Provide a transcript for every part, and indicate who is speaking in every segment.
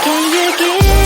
Speaker 1: Can you give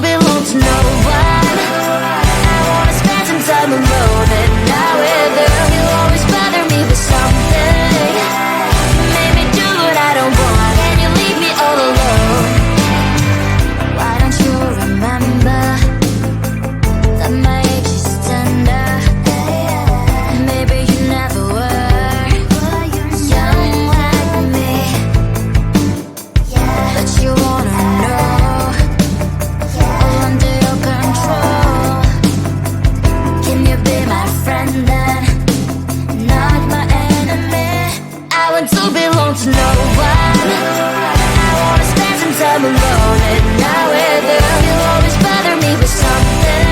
Speaker 1: belong to no one. I wanna spend some time alone, and now with her, you always bother me with something. You made me do what I don't want, and you leave me all alone. Why don't you remember that my age is tender? Maybe you never were young like me, but you wanna know all under your control. Can you be my friend then, not my enemy? I want to belong to no one. I wanna spend some time alone, and now with her, you always bother me with something.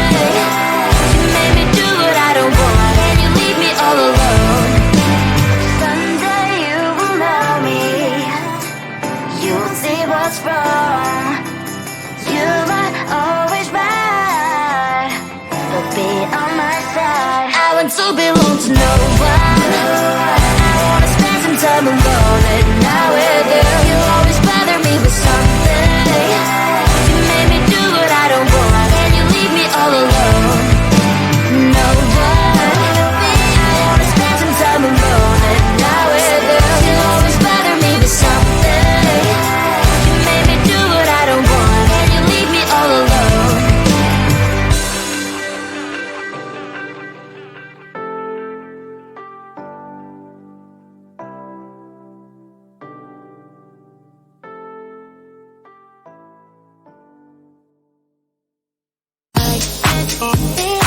Speaker 1: You made me do what I don't want, and you leave me all alone. Someday you will know me, you'll see what's wrong. You might always right, but be on my side. I want to belong to no one. I wanna spend some time alone, and now with her, you always bother me with something. You made me do what I don't want, and you leave me all alone. No one. I wanna spend some time alone, and now with her, you always bother me with something. You made me do what I don't want, and you leave me all alone. I